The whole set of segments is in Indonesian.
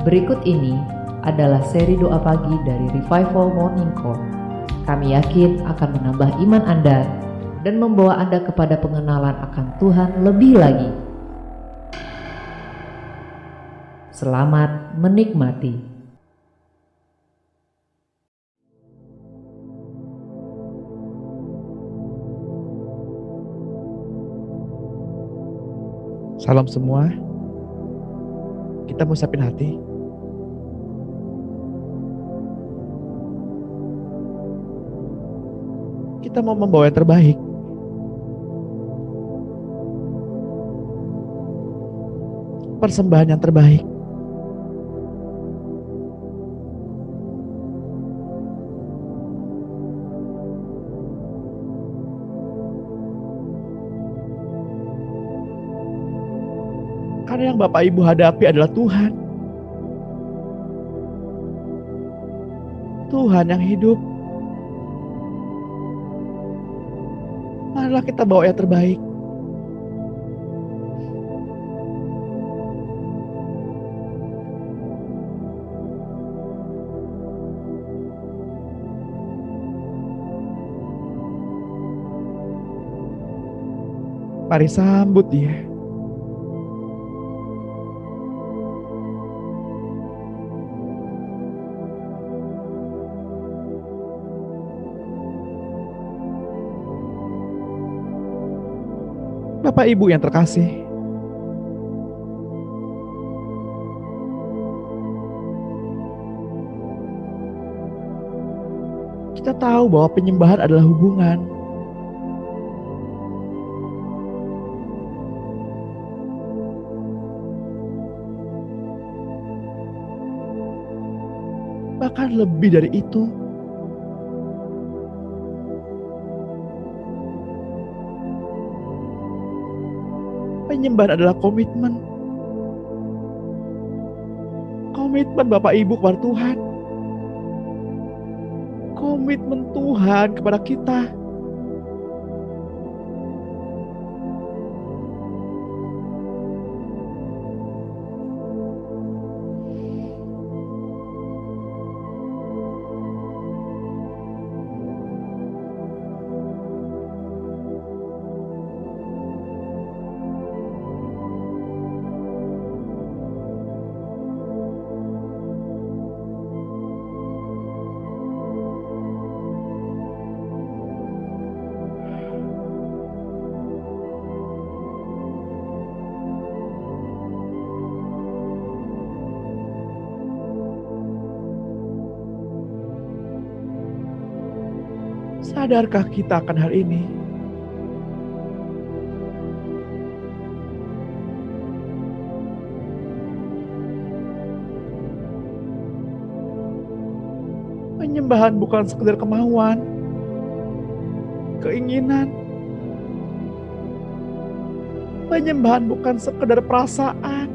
Berikut ini adalah seri doa pagi dari Revival Morning Call. Kami yakin akan menambah iman Anda dan membawa Anda kepada pengenalan akan Tuhan lebih lagi. Selamat menikmati. Salam semua, kita mau siapin hati. Kita mau membawa yang terbaik. Persembahan yang terbaik. Karena yang Bapak Ibu hadapi adalah Tuhan. Tuhan yang hidup. Marilah kita bawa yang terbaik. Mari sambut Dia. Bapak Ibu yang terkasih, kita tahu bahwa penyembahan adalah hubungan. Bahkan lebih dari itu. Penyembahan adalah komitmen. Komitmen Bapak Ibu kepada Tuhan. Komitmen Tuhan kepada kita. Sadarkah kita akan hal ini? Penyembahan bukan sekedar kemauan, keinginan. Penyembahan bukan sekedar perasaan.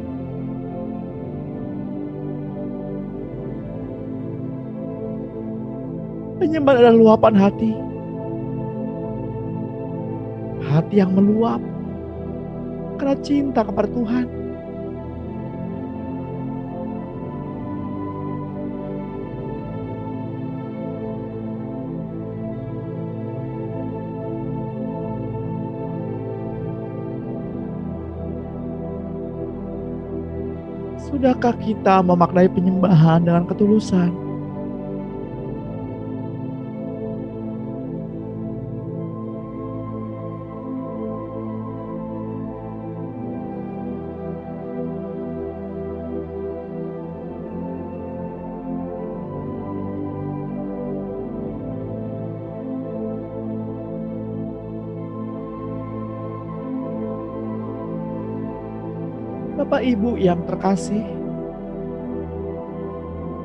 Penyembahan adalah luapan hati. Hati yang meluap karena cinta kepada Tuhan. Sudahkah kita memaknai penyembahan dengan ketulusan? Bapak Ibu yang terkasih,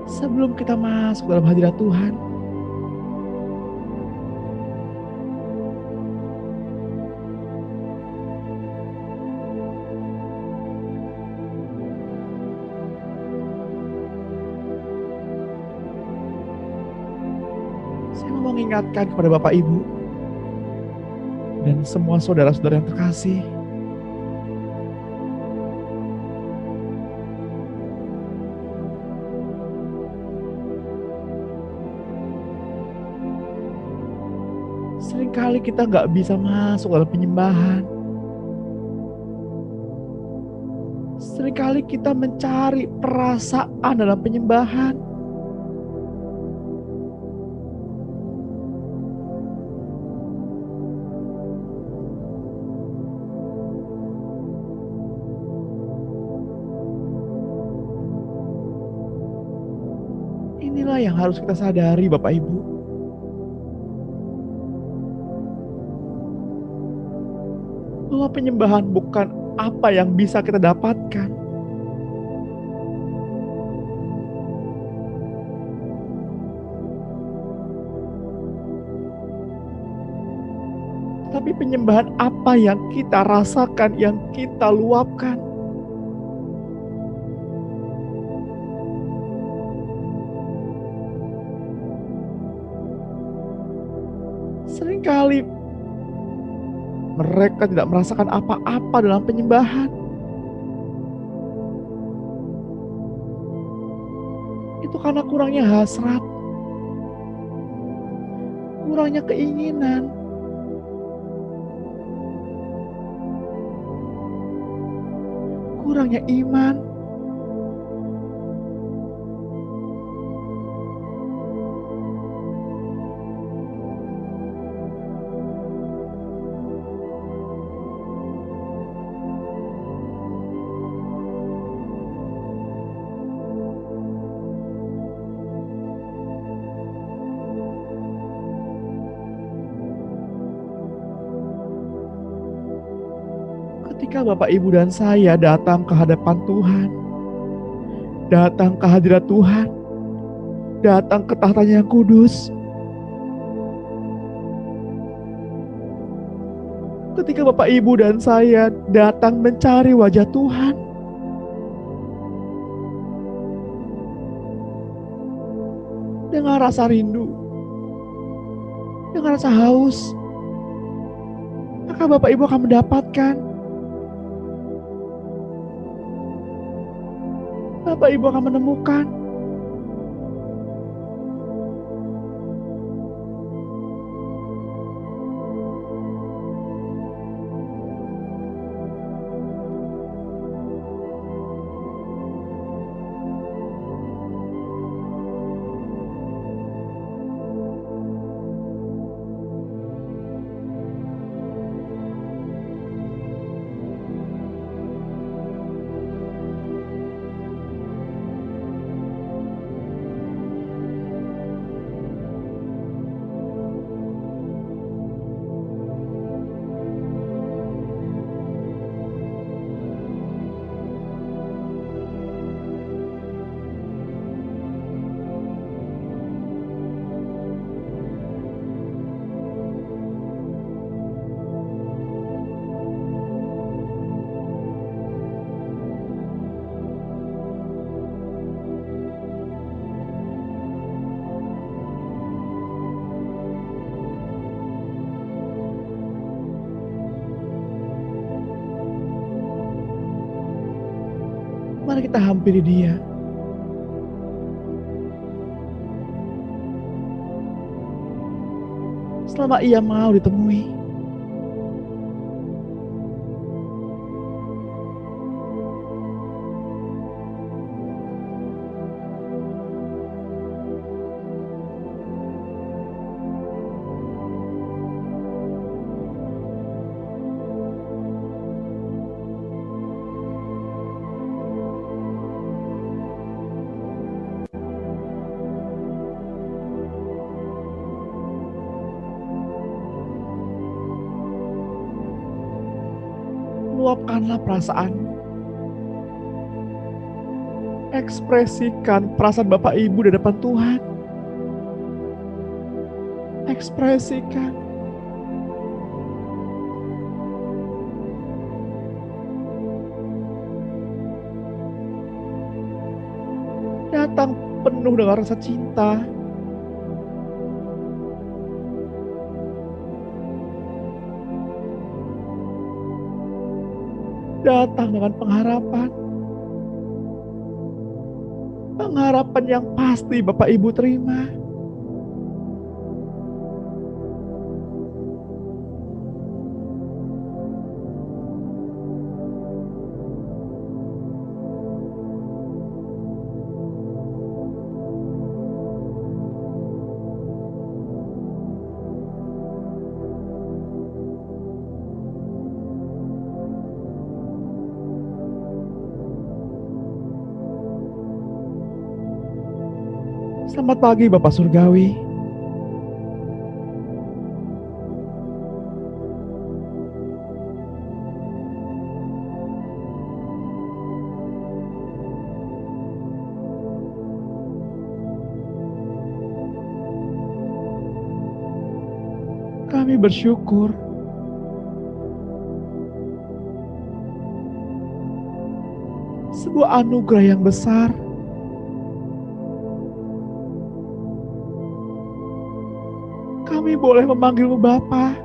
sebelum kita masuk dalam hadirat Tuhan, saya mau mengingatkan kepada Bapak Ibu dan semua saudara-saudara yang terkasih, Seringkali kita nggak bisa masuk dalam penyembahan. Seringkali kita mencari perasaan dalam penyembahan. Inilah yang harus kita sadari, Bapak Ibu. Bahwa penyembahan bukan apa yang bisa kita dapatkan. Tapi penyembahan apa yang kita rasakan, yang kita luapkan. Seringkali mereka tidak merasakan apa-apa dalam penyembahan. Itu karena kurangnya hasrat, kurangnya keinginan, kurangnya iman. Ketika Bapak, Ibu, dan saya datang ke hadapan Tuhan, datang ke hadirat Tuhan, datang ke tahtanya yang kudus, ketika Bapak, Ibu, dan saya datang mencari wajah Tuhan, dengan rasa rindu, dengan rasa haus, maka Bapak, Ibu akan mendapatkan. Bapak, Ibu akan menemukan. Mari kita hampiri Dia. Selama Ia mau ditemui. Luapkanlah perasaanmu. Ekspresikan perasaan Bapak Ibu di depan Tuhan. Ekspresikan. Datang penuh dengan rasa cinta. Datang dengan pengharapan. Pengharapan yang pasti Bapak Ibu terima. Selamat pagi Bapak Surgawi. Kami bersyukur sebuah anugerah yang besar. Kami boleh memanggilmu Bapa.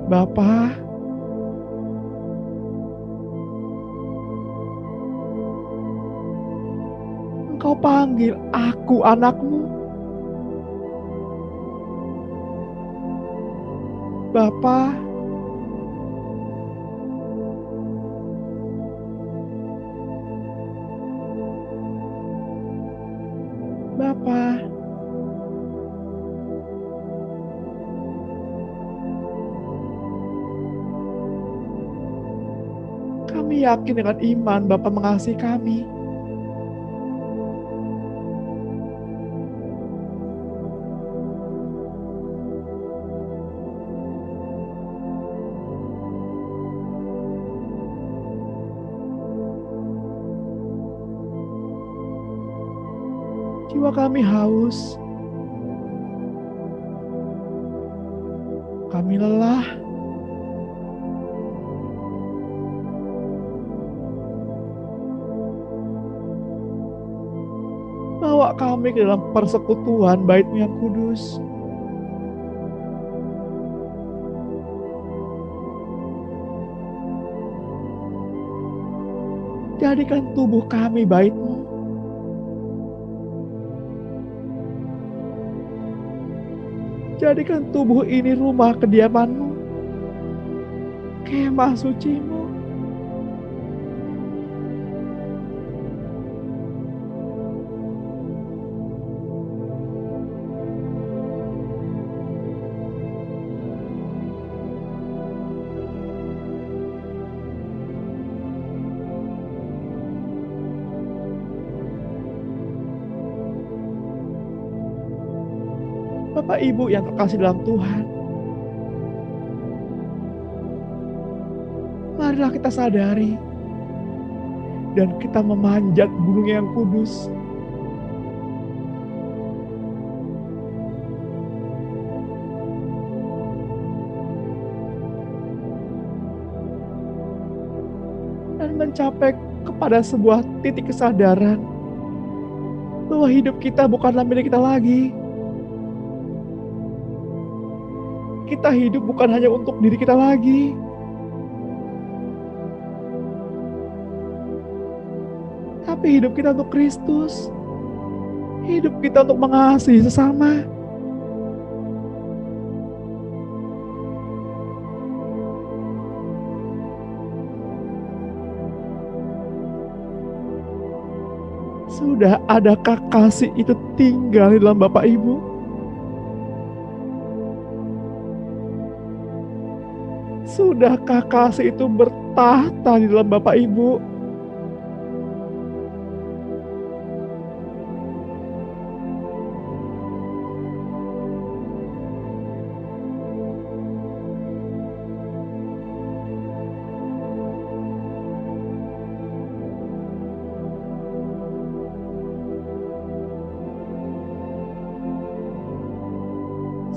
Bapa, Engkau panggil aku anakmu. Bapa, Bapa, kami yakin dengan iman Bapa mengasihi kami. Jiwa kami haus, kami lelah, bawa kami ke dalam persekutuan Bait-Mu yang kudus. Jadikan tubuh kami Bait-Mu. Jadikan tubuh ini rumah kediaman-Mu, kemah suci-Mu. Bapak Ibu yang terkasih dalam Tuhan, marilah kita sadari dan kita memanjat gunung yang kudus. Dan mencapai kepada sebuah titik kesadaran bahwa hidup kita bukanlah milik kita lagi. Kita hidup bukan hanya untuk diri kita lagi. Tapi hidup kita untuk Kristus. Hidup kita untuk mengasihi sesama. Sudah adakah kasih itu tinggal di dalam Bapak Ibu? Sudahkah kasih itu bertahta di dalam Bapak Ibu?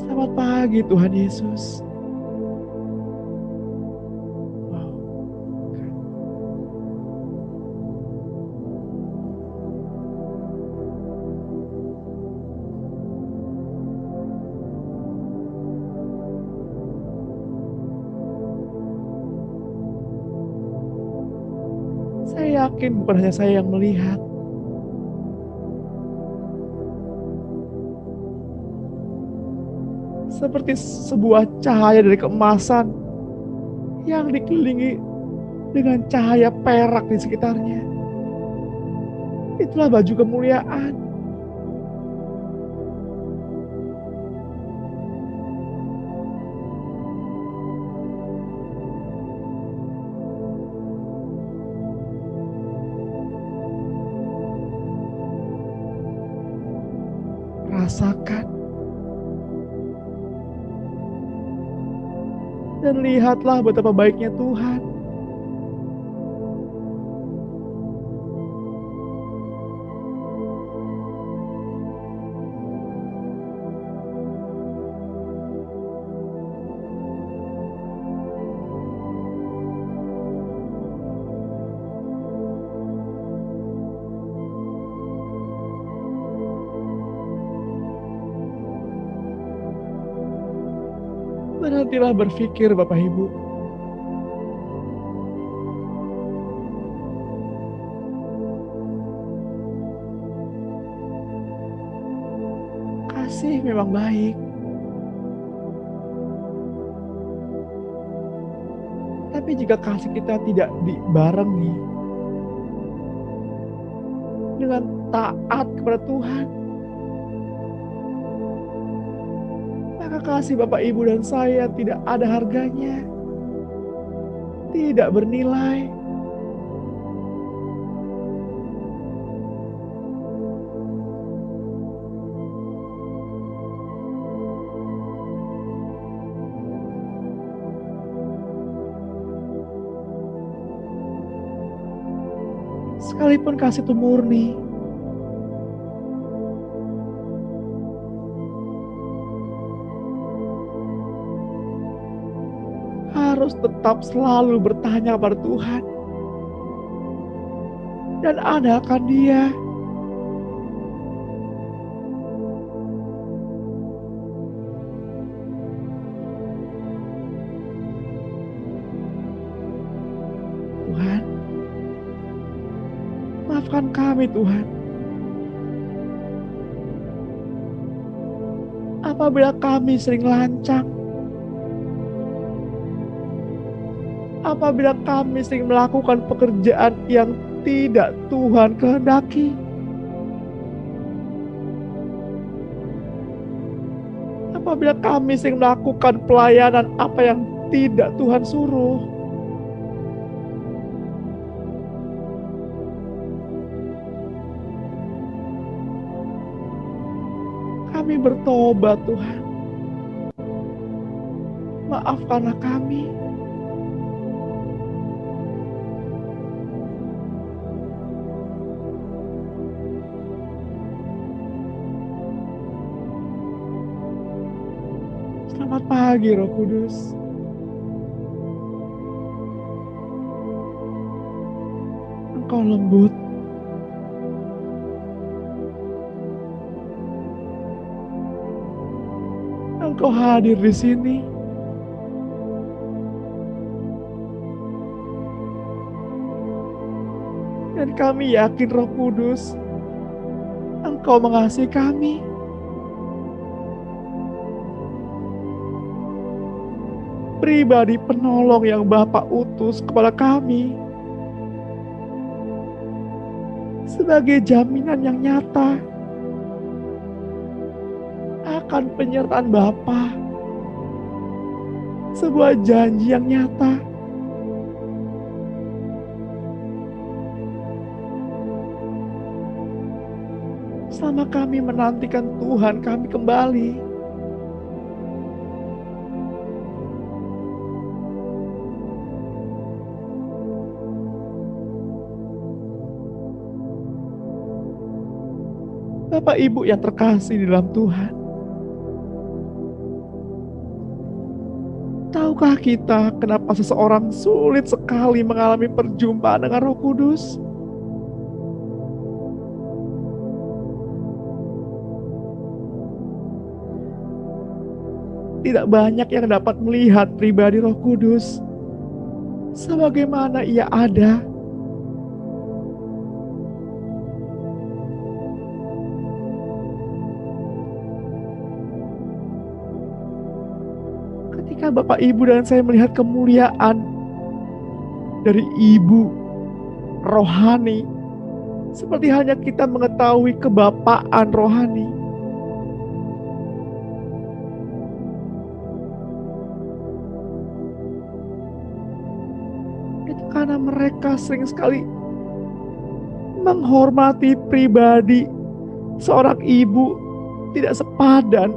Selamat pagi Tuhan Yesus. Saya yakin bukan hanya saya yang melihat. Seperti sebuah cahaya dari keemasan yang dikelilingi dengan cahaya perak di sekitarnya. Itulah baju kemuliaan. Dan lihatlah betapa baiknya Tuhan. Berhentilah berpikir Bapak Ibu. Kasih memang baik. Tapi jika kasih kita tidak dibarengi dengan taat kepada Tuhan, maka kasih Bapak Ibu dan saya tidak ada harganya, tidak bernilai. Sekalipun kasih itu murni, harus tetap selalu bertanya kepada Tuhan dan andalkan Dia. Tuhan, maafkan kami Tuhan, apabila kami sering lancang, apabila kami sering melakukan pekerjaan yang tidak Tuhan kehendaki, apabila kami sering melakukan pelayanan apa yang tidak Tuhan suruh, kami bertobat Tuhan. Maafkanlah kami. Selamat pagi Roh Kudus. Engkau lembut, Engkau hadir di sini. Dan kami yakin Roh Kudus, Engkau mengasihi kami. Pribadi penolong yang Bapa utus kepada kami sebagai jaminan yang nyata akan penyertaan Bapa, sebuah janji yang nyata. Selama kami menantikan Tuhan kami kembali, Bapak Ibu yang terkasih di dalam Tuhan, tahukah kita kenapa seseorang sulit sekali mengalami perjumpaan dengan Roh Kudus? Tidak banyak yang dapat melihat pribadi Roh Kudus sebagaimana Ia ada. Ketika Bapak Ibu dan saya melihat kemuliaan dari Ibu rohani, seperti halnya kita mengetahui kebapaan rohani, itu karena mereka sering sekali menghormati pribadi seorang ibu tidak sepadan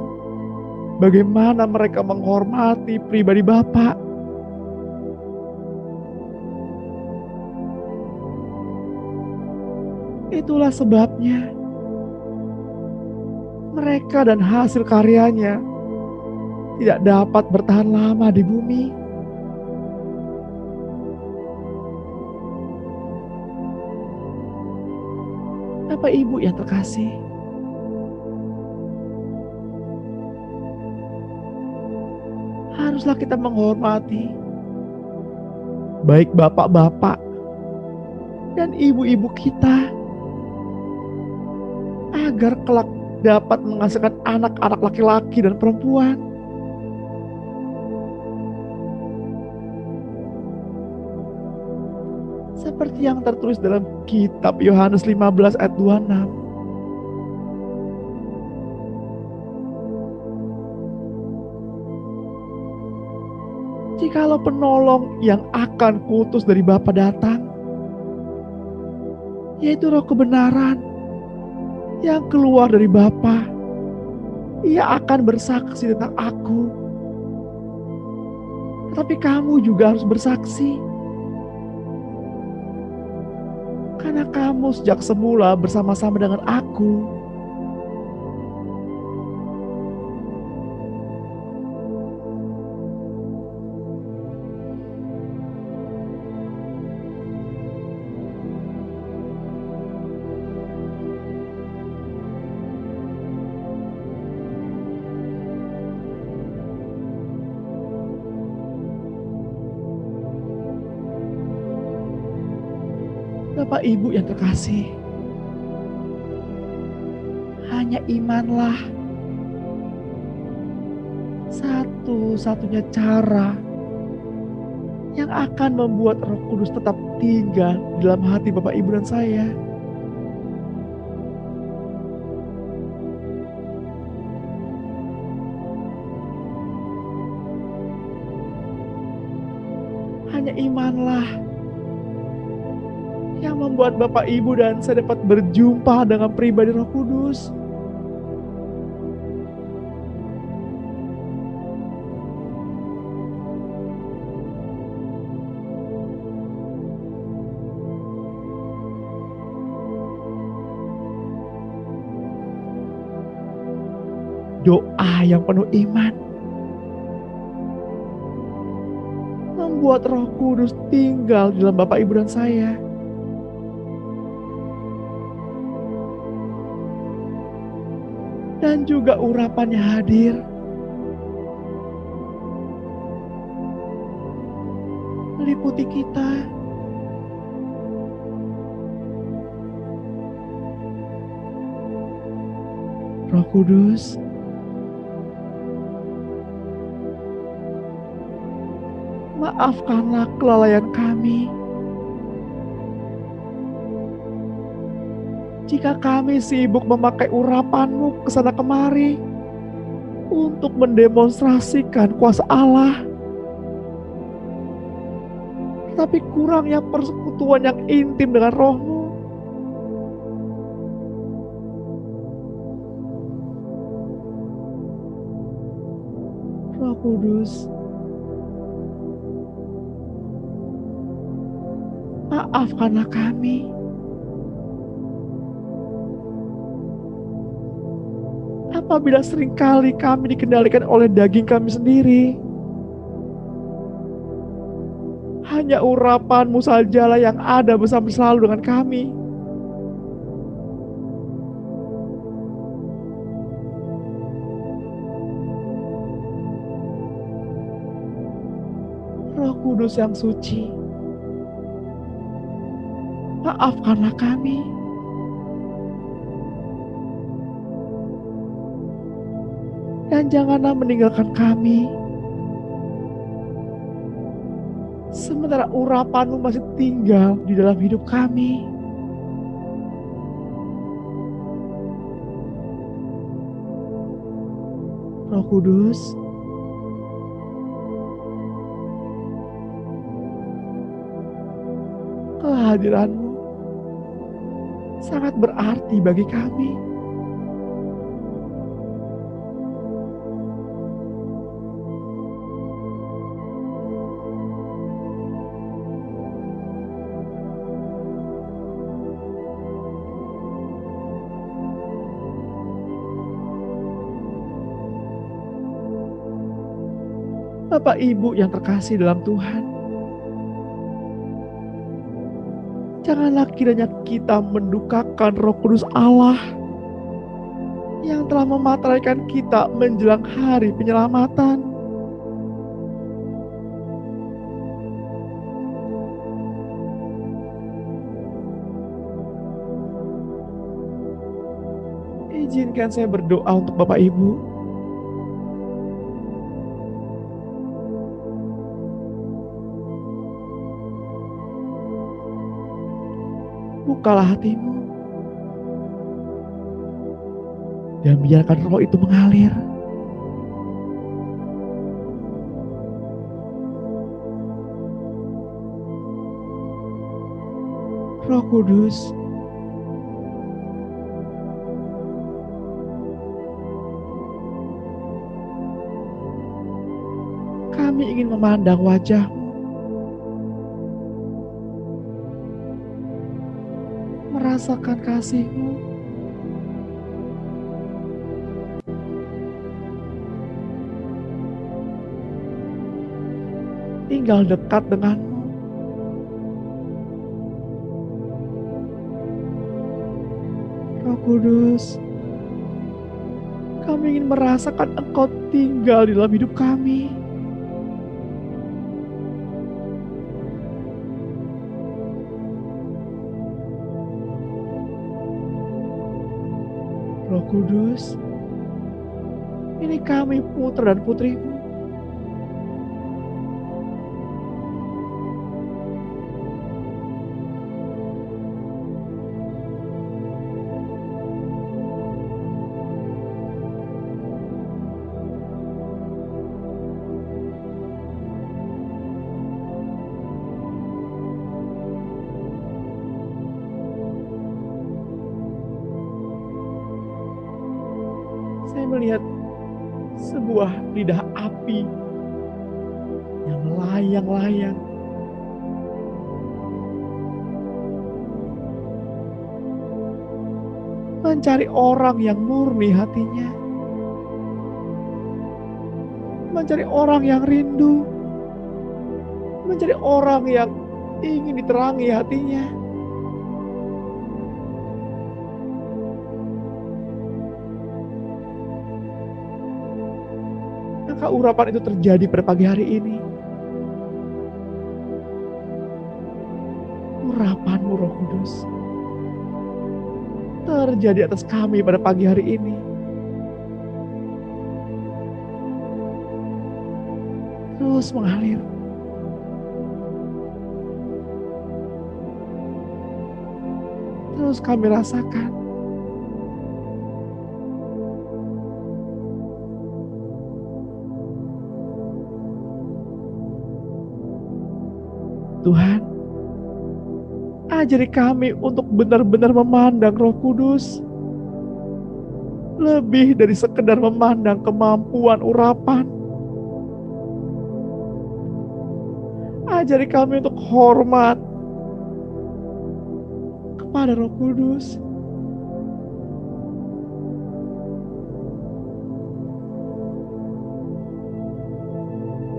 bagaimana mereka menghormati pribadi Bapak. Itulah sebabnya mereka dan hasil karyanya tidak dapat bertahan lama di bumi. Bapak Ibu yang terkasih, haruslah kita menghormati baik bapak-bapak dan ibu-ibu kita agar kelak dapat menghasilkan anak-anak laki-laki dan perempuan. Seperti yang tertulis dalam kitab Yohanes 15 ayat 26. Jikalau penolong yang akan kuutus dari Bapa datang, yaitu Roh kebenaran yang keluar dari Bapa, ia akan bersaksi tentang aku. Tetapi kamu juga harus bersaksi, karena kamu sejak semula bersama-sama dengan aku. Bapak Ibu yang terkasih, hanya imanlah satu-satunya cara yang akan membuat Roh Kudus tetap tinggal di dalam hati Bapak Ibu dan saya. Hanya imanlah yang membuat Bapak Ibu dan saya dapat berjumpa dengan pribadi Roh Kudus. Doa yang penuh iman membuat Roh Kudus tinggal di dalam Bapak Ibu dan saya. Dan juga urapannya hadir, meliputi kita. Roh Kudus, maafkanlah kelalaian kami jika kami sibuk memakai urapan-Mu kesana kemari untuk mendemonstrasikan kuasa Allah, tetapi kurangnya persekutuan yang intim dengan Roh-Mu. Roh Kudus, maafkanlah kami apabila seringkali kami dikendalikan oleh daging kami sendiri. Hanya urapan-Mu sajalah yang ada bersama selalu dengan kami. Roh Kudus yang suci, maafkanlah kami dan janganlah meninggalkan kami sementara urapan-Mu masih tinggal di dalam hidup kami. Roh Kudus, kehadiran-Mu sangat berarti bagi kami. Bapak Ibu yang terkasih dalam Tuhan, janganlah kiranya kita mendukakan Roh Kudus Allah yang telah memateraikan kita menjelang hari penyelamatan. Izinkan saya berdoa untuk Bapak Ibu. Bukalah hatimu dan biarkan Roh itu mengalir. Roh Kudus, kami ingin memandang wajah-Mu, merasakan kasih-Mu, tinggal dekat dengan-Mu. Roh Kudus, kami ingin merasakan Engkau tinggal di dalam hidup kami. Roh Kudus, ini kami putra dan putri-Mu. Saya melihat sebuah lidah api yang melayang-layang. Mencari orang yang murni hatinya. Mencari orang yang rindu. Mencari orang yang ingin diterangi hatinya. Maka urapan itu terjadi pada pagi hari ini. Urapan-Mu Roh Kudus terjadi atas kami pada pagi hari ini. Terus mengalir. Terus kami rasakan. Tuhan, ajari kami untuk benar-benar memandang Roh Kudus. Lebih dari sekedar memandang kemampuan urapan. Ajari kami untuk hormat kepada Roh Kudus.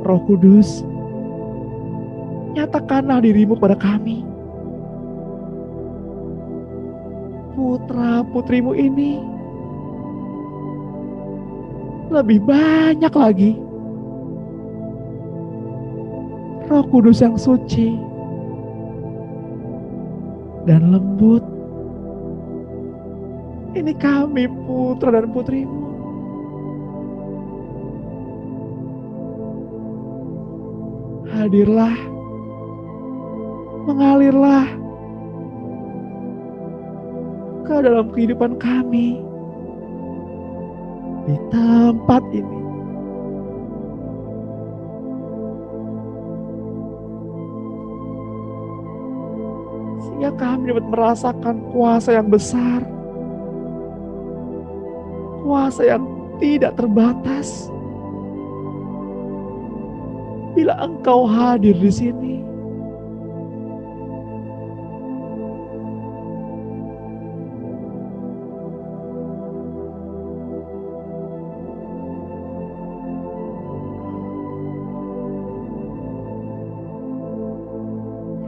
Roh Kudus, nyatakanlah diri-Mu pada kami. Putra-putri-Mu ini lebih banyak lagi. Roh Kudus yang suci dan lembut. Ini kami putra dan putri-Mu. Hadirlah, mengalirlah ke dalam kehidupan kami di tempat ini. Sehingga kami dapat merasakan kuasa yang besar, kuasa yang tidak terbatas. Bila Engkau hadir di sini,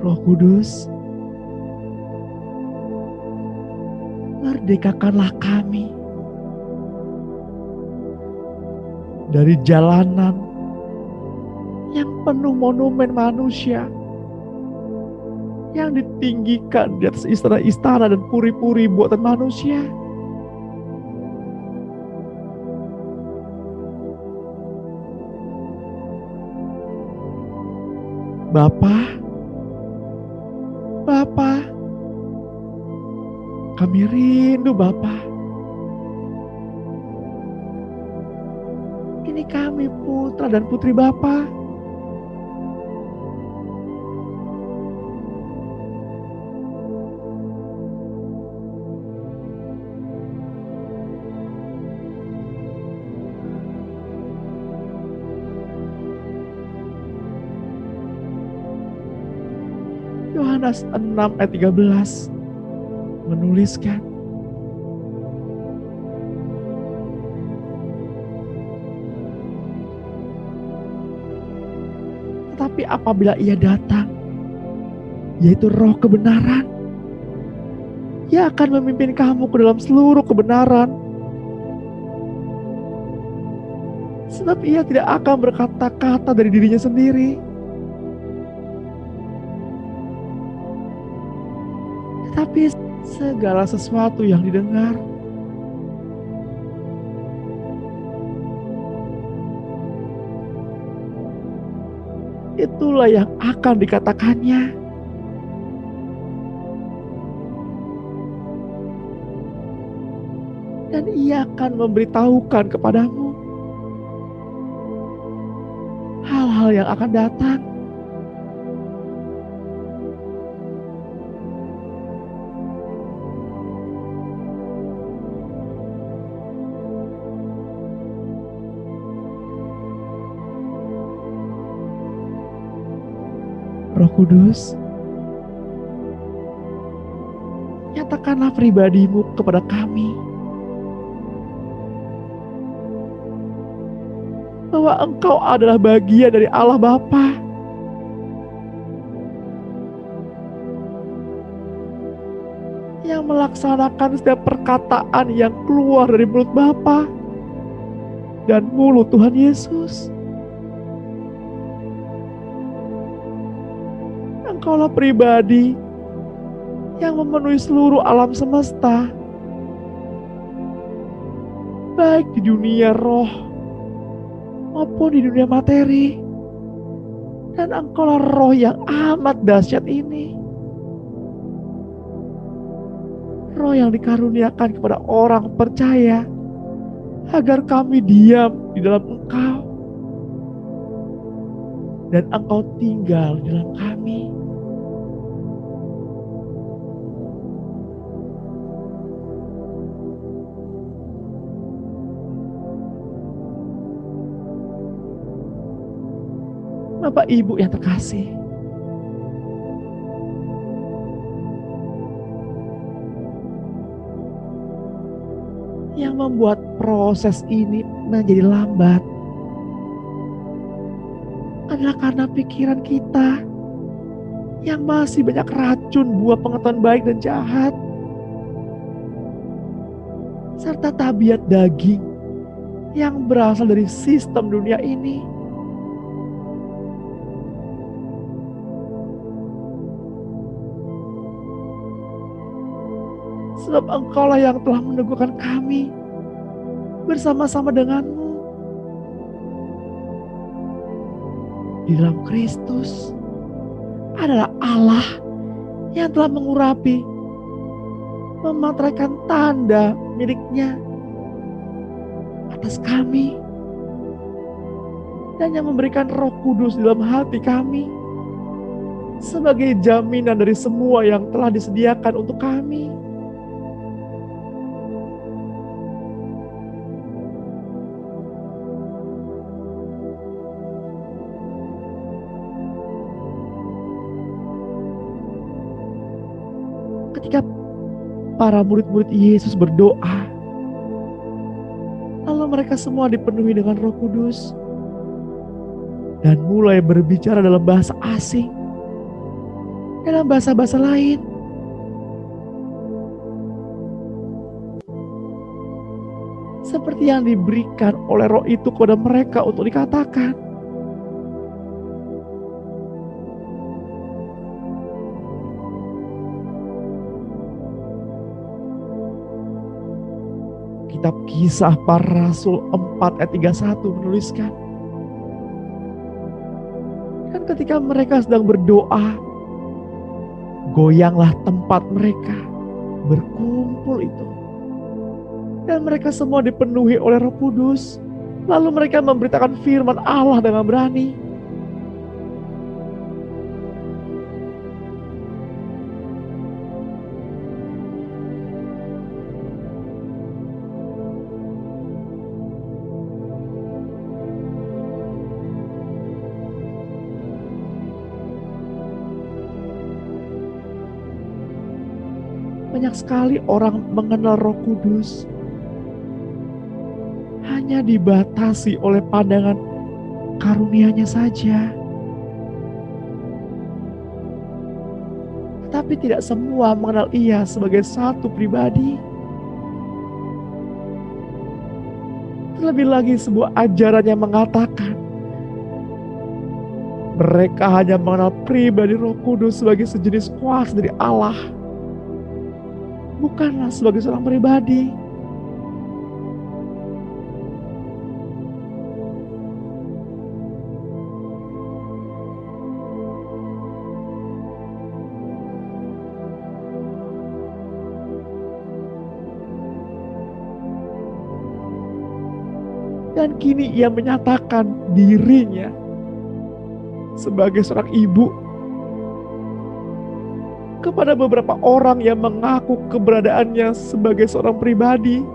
Roh Kudus, merdekakanlah kami dari jalanan yang penuh monumen manusia, yang ditinggikan di atas istana-istana dan puri-puri buatan manusia. Bapa, kami rindu Bapa. Ini kami putra dan putri Bapa. Yohanes 6 ayat 13 menuliskan, tetapi apabila Ia datang, yaitu Roh kebenaran, Ia akan memimpin kamu ke dalam seluruh kebenaran. Sebab Ia tidak akan berkata-kata dari dirinya sendiri, tetapi segala sesuatu yang didengar, itulah yang akan dikatakannya. Dan Ia akan memberitahukan kepadamu hal-hal yang akan datang. Roh Kudus, nyatakanlah pribadimu kepada kami, bahwa Engkau adalah bagian dari Allah Bapa, yang melaksanakan setiap perkataan yang keluar dari mulut Bapa dan mulut Tuhan Yesus. Engkaulah pribadi yang memenuhi seluruh alam semesta, baik di dunia roh maupun di dunia materi. Dan Engkaulah Roh yang amat dahsyat ini, Roh yang dikaruniakan kepada orang percaya agar kami diam di dalam Engkau dan Engkau tinggal di dalam kami. Bapak Ibu yang terkasih, yang membuat proses ini menjadi lambat adalah karena pikiran kita yang masih banyak racun buah pengetahuan baik dan jahat, serta tabiat daging yang berasal dari sistem dunia ini. Sebab Engkaulah yang telah meneguhkan kami bersama-sama denganmu di dalam Kristus adalah Allah yang telah mengurapi, memantraikan tanda miliknya atas kami, dan yang memberikan Roh Kudus di dalam hati kami sebagai jaminan dari semua yang telah disediakan untuk kami. Ketika para murid-murid Yesus berdoa, lalu mereka semua dipenuhi dengan Roh Kudus dan mulai berbicara dalam bahasa asing dalam bahasa-bahasa lain. Seperti yang diberikan oleh Roh itu kepada mereka untuk dikatakan. Kitab Kisah Para Rasul 4 ayat 31 menuliskan, dan ketika mereka sedang berdoa, goyanglah tempat mereka berkumpul itu. Dan mereka semua dipenuhi oleh Roh Kudus. Lalu mereka memberitakan firman Allah dengan berani. Banyak sekali orang mengenal Roh Kudus hanya dibatasi oleh pandangan karunia-Nya saja. Tetapi tidak semua mengenal Ia sebagai satu pribadi. Terlebih lagi sebuah ajaran yang mengatakan mereka hanya mengenal pribadi Roh Kudus sebagai sejenis kuasa dari Allah, bukanlah sebagai seorang pribadi. Dan kini ia menyatakan dirinya sebagai seorang ibu kepada beberapa orang yang mengaku keberadaannya sebagai seorang pribadi.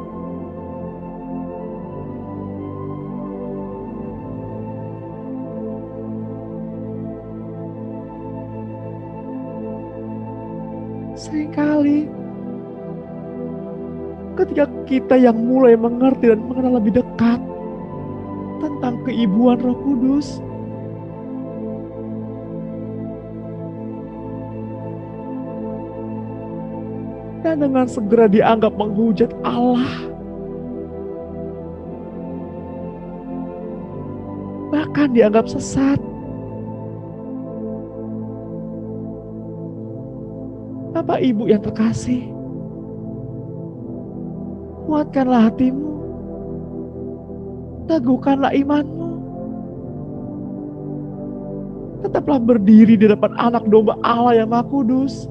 Seringkali ketika kita yang mulai mengerti dan mengenal lebih dekat tentang keibuan Roh Kudus, dan dengan segera dianggap menghujat Allah, bahkan dianggap sesat. Bapak Ibu yang terkasih, kuatkanlah hatimu, teguhkanlah imanmu, tetaplah berdiri di depan anak domba Allah yang Maha Kudus.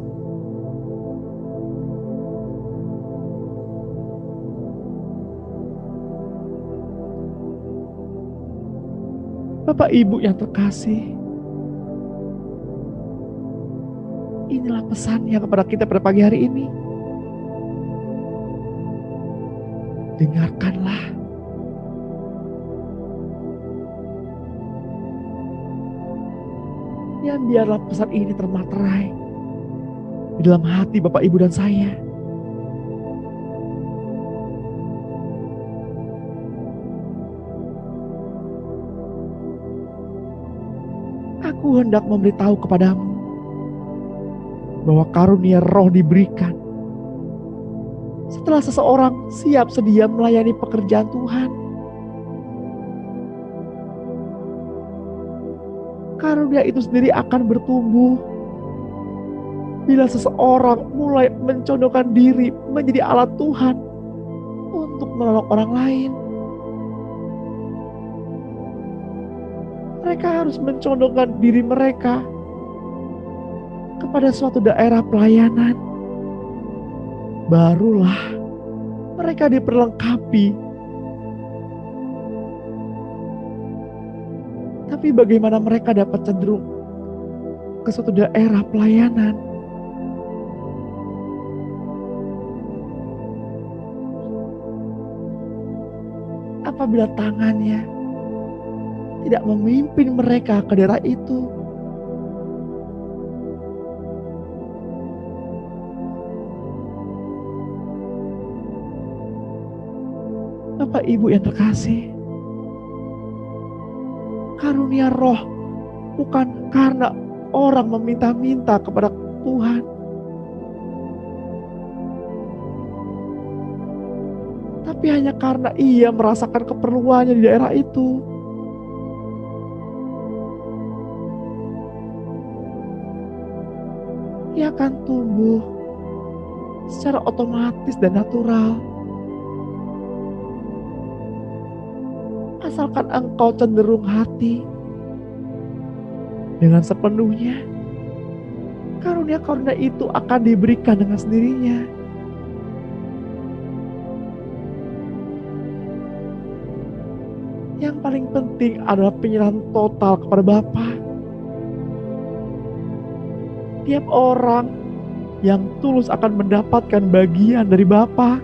Bapak Ibu yang terkasih, inilah pesannya kepada kita pada pagi hari ini. Dengarkanlah. Ya, biarlah pesan ini termaterai di dalam hati Bapak Ibu dan saya. Aku hendak memberitahu kepadamu bahwa karunia Roh diberikan setelah seseorang siap sedia melayani pekerjaan Tuhan. Karunia itu sendiri akan bertumbuh bila seseorang mulai mencondongkan diri menjadi alat Tuhan untuk menolong orang lain. Mereka harus mencondongkan diri mereka kepada suatu daerah pelayanan. Barulah mereka diperlengkapi. Tapi bagaimana mereka dapat cenderung ke suatu daerah pelayanan? Apabila tangannya tidak memimpin mereka ke daerah itu. Bapak Ibu yang terkasih, karunia Roh bukan karena orang meminta-minta kepada Tuhan. Tapi hanya karena ia merasakan keperluannya di daerah itu. Ia akan tumbuh secara otomatis dan natural. Asalkan engkau cenderung hati dengan sepenuhnya, karunia-karunia itu akan diberikan dengan sendirinya. Yang paling penting adalah penyerahan total kepada Bapa. Tiap orang yang tulus akan mendapatkan bagian dari Bapa.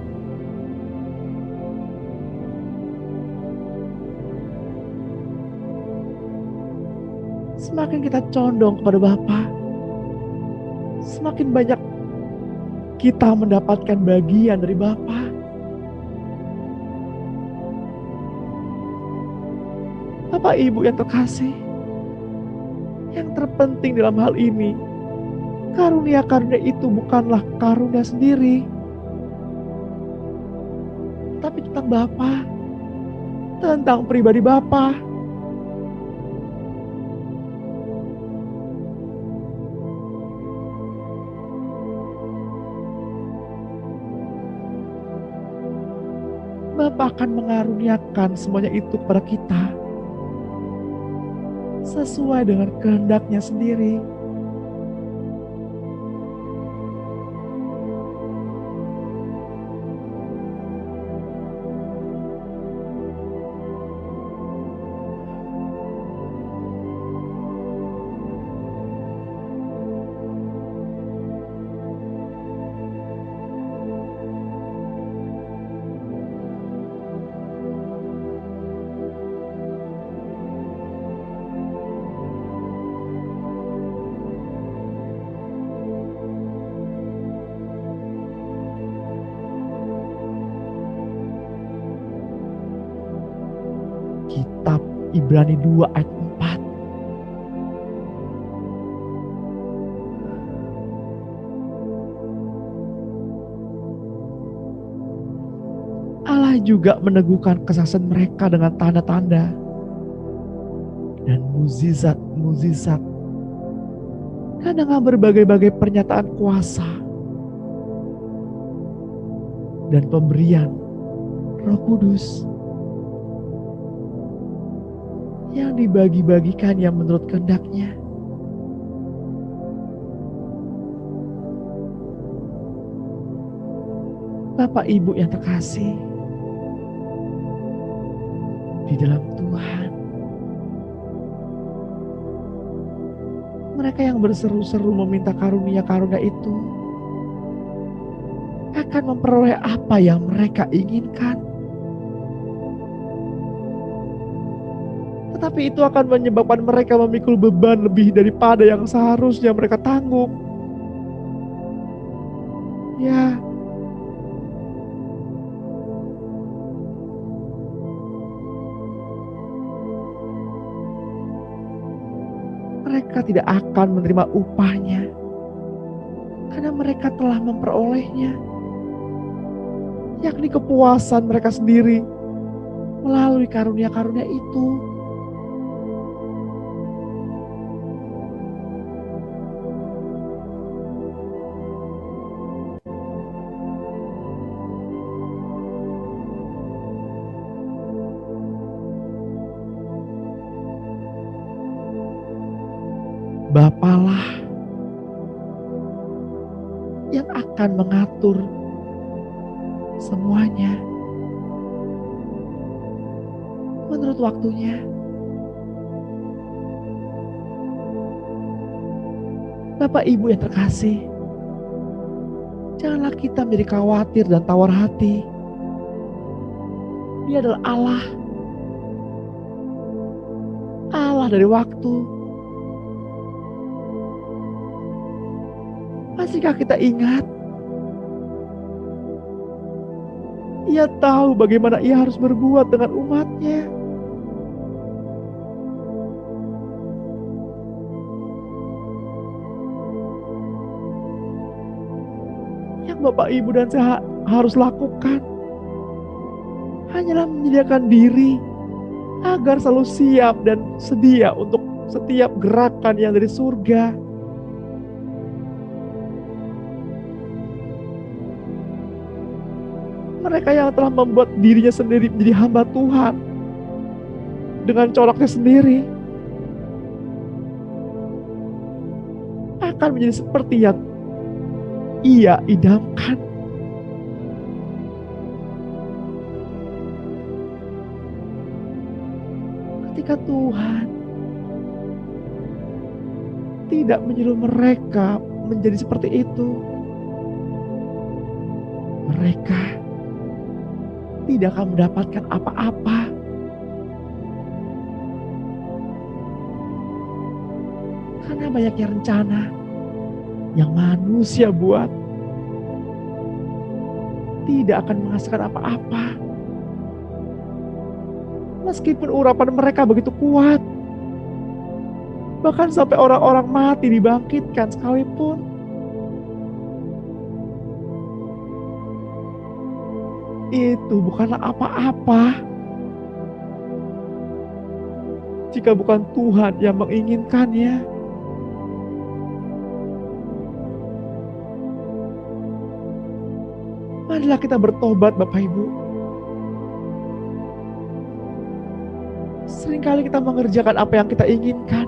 Semakin kita condong kepada Bapa, semakin banyak kita mendapatkan bagian dari Bapa. Bapak Ibu yang terkasih, yang terpenting dalam hal ini, karunia-karunia itu bukanlah karunia sendiri, tapi tentang Bapa, tentang pribadi Bapa. Bapa akan mengaruniakan semuanya itu kepada kita sesuai dengan kehendaknya sendiri. Kitab Ibrani 2 ayat 4. Allah juga meneguhkan kesaksian mereka dengan tanda-tanda dan mukjizat-mukjizat dan dengan berbagai-bagai pernyataan kuasa dan pemberian Roh Kudus yang dibagi-bagikan yang menurut kehendaknya. Bapak Ibu yang terkasih di dalam Tuhan, mereka yang berseru-seru meminta karunia-karunia itu akan memperoleh apa yang mereka inginkan. Tetapi itu akan menyebabkan mereka memikul beban lebih daripada yang seharusnya mereka tanggung. Ya, mereka tidak akan menerima upahnya karena mereka telah memperolehnya, yakni kepuasan mereka sendiri melalui karunia-karunia itu. Bapalah yang akan mengatur semuanya menurut waktunya. Bapak Ibu yang terkasih, janganlah kita menjadi khawatir dan tawar hati. Dia adalah Allah, Allah dari waktu. Masihkah kita ingat? Ia tahu bagaimana ia harus berbuat dengan umatnya. Yang Bapak Ibu dan saya harus lakukan hanyalah menyediakan diri agar selalu siap dan sedia untuk setiap gerakan yang dari surga. Mereka yang telah membuat dirinya sendiri menjadi hamba Tuhan dengan coraknya sendiri akan menjadi seperti yang ia idamkan. Ketika Tuhan tidak menyuruh mereka menjadi seperti itu, mereka tidak akan mendapatkan apa-apa. Karena banyaknya rencana yang manusia buat tidak akan menghasilkan apa-apa. Meskipun urapan mereka begitu kuat, bahkan sampai orang-orang mati dibangkitkan sekalipun, itu bukanlah apa-apa jika bukan Tuhan yang menginginkannya. Marilah kita bertobat, Bapak Ibu. Seringkali kita mengerjakan apa yang kita inginkan,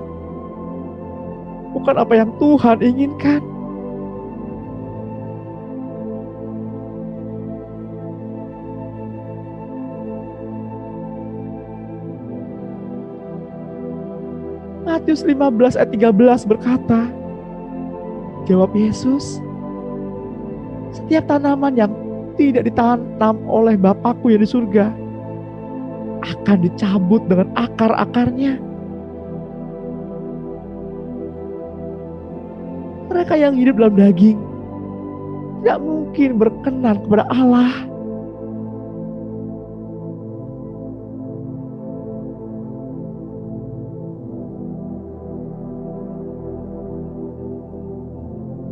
bukan apa yang Tuhan inginkan. Matius 15 ayat 13 berkata, jawab Yesus, setiap tanaman yang tidak ditanam oleh Bapakku yang di surga akan dicabut dengan akar-akarnya. Mereka yang hidup dalam daging tidak mungkin berkenan kepada Allah.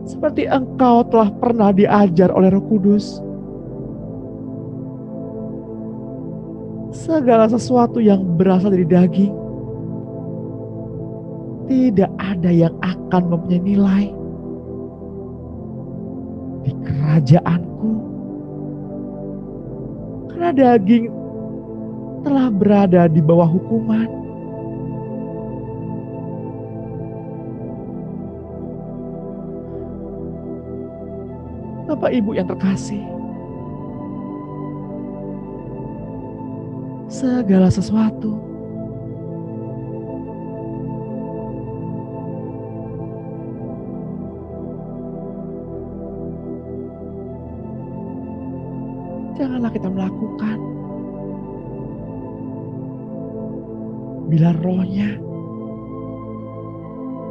Seperti engkau telah pernah diajar oleh Roh Kudus, segala sesuatu yang berasal dari daging tidak ada yang akan mempunyai nilai di kerajaanku, karena daging telah berada di bawah hukuman. Bapak Ibu yang terkasih, segala sesuatu janganlah kita melakukan bila rohnya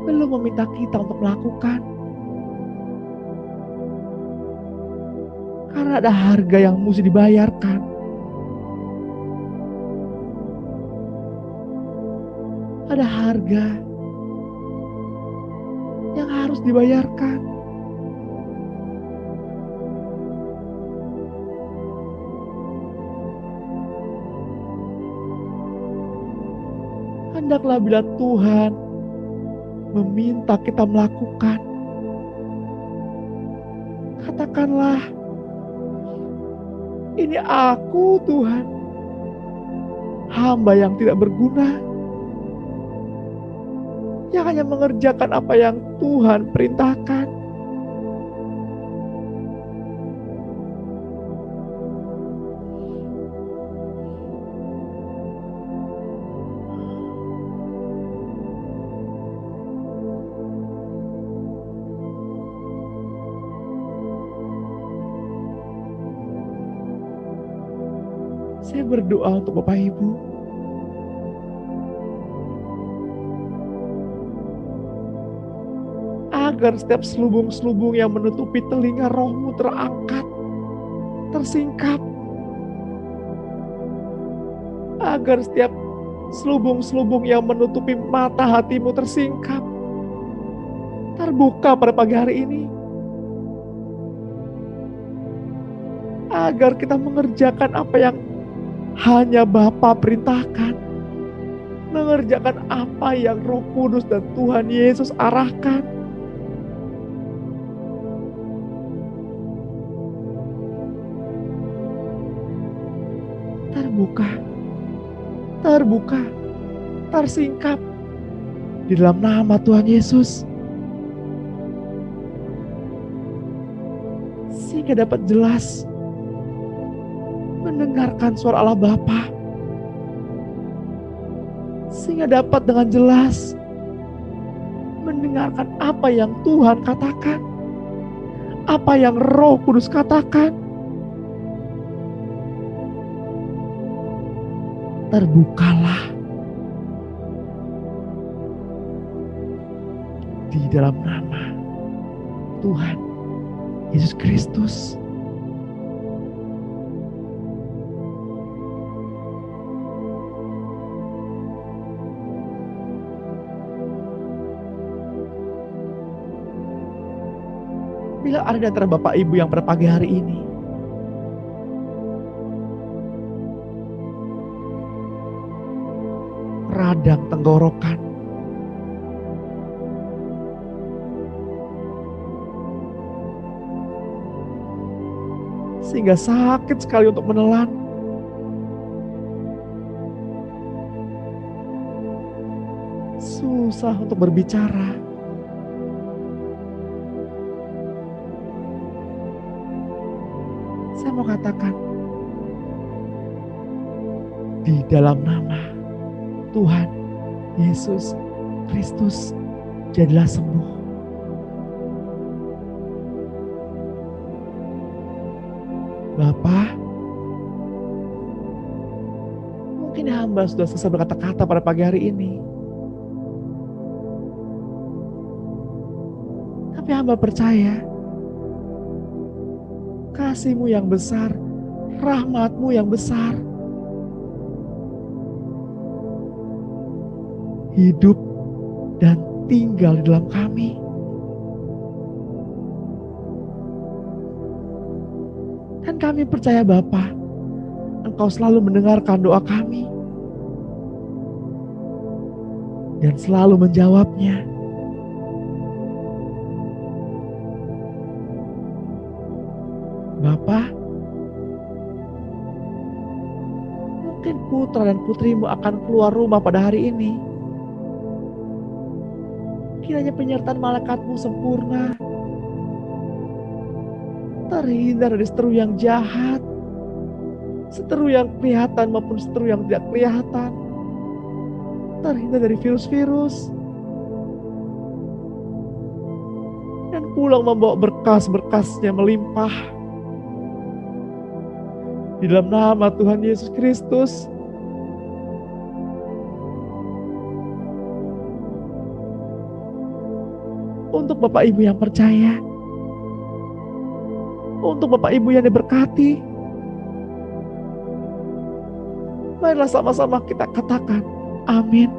belum meminta kita untuk melakukan. Karena ada harga yang mesti dibayarkan. Ada harga yang harus dibayarkan. Hendaklah bila Tuhan meminta kita melakukan, katakanlah, ini aku Tuhan, hamba yang tidak berguna, yang hanya mengerjakan apa yang Tuhan perintahkan. Saya berdoa untuk Bapak Ibu, agar setiap selubung-selubung yang menutupi telinga rohmu terangkat, tersingkap. Agar setiap selubung-selubung yang menutupi mata hatimu tersingkap, terbuka pada pagi hari ini. agar kita mengerjakan apa yang hanya Bapa perintahkan, mengerjakan apa yang Roh Kudus dan Tuhan Yesus arahkan. Terbuka, tersingkap di dalam nama Tuhan Yesus, sehingga dapat jelas mendengarkan suara Allah Bapa, sehingga dapat dengan jelas mendengarkan apa yang Tuhan katakan, apa yang Roh Kudus katakan. Terbukalah di dalam nama Tuhan Yesus Kristus. Bila ada di antara Bapak Ibu yang pada pagi hari ini radang tenggorokan, sehingga sakit sekali untuk menelan, susah untuk berbicara, saya mau katakan, di dalam nama Tuhan Yesus Kristus, jadilah sembuh. Bapa, mungkin hamba sudah selesai berkata-kata pada pagi hari ini, tapi hamba percaya kasih-Mu yang besar, rahmat-Mu yang besar hidup dan tinggal di dalam kami. Dan kami percaya Bapa, Engkau selalu mendengarkan doa kami dan selalu menjawabnya. Bapa, mungkin putra dan putri-Mu akan keluar rumah pada hari ini. Kiranya penyertaan malaikat-Mu sempurna, terhindar dari seteru yang jahat, seteru yang kelihatan maupun seteru yang tidak kelihatan, terhindar dari virus-virus, dan pulang membawa berkas-berkasnya melimpah. Di dalam nama Tuhan Yesus Kristus, untuk Bapak Ibu yang percaya, untuk Bapak Ibu yang diberkati, marilah sama-sama kita katakan amin.